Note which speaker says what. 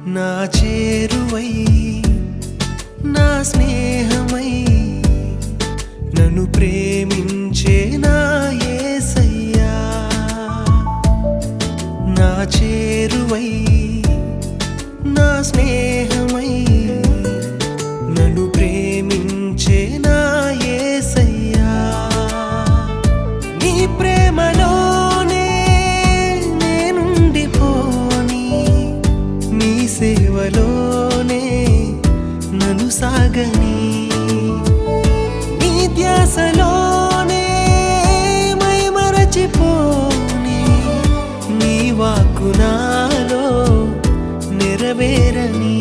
Speaker 1: నా చేరువై నా స్నేహమై నన్ను ప్రేమించే నా యేసయ్యా నా చేరువై నా స్నేహమై నన్ను ప్రేమించే నా యేసయ్యా నీ ప్రేమలోనే నేనుండిపోని నీ సేవలోనే నన్ను సాగని నీ ధ్యాసలోనే మైమరచిపోని నీ వాక్కు నాలో నెరవేరని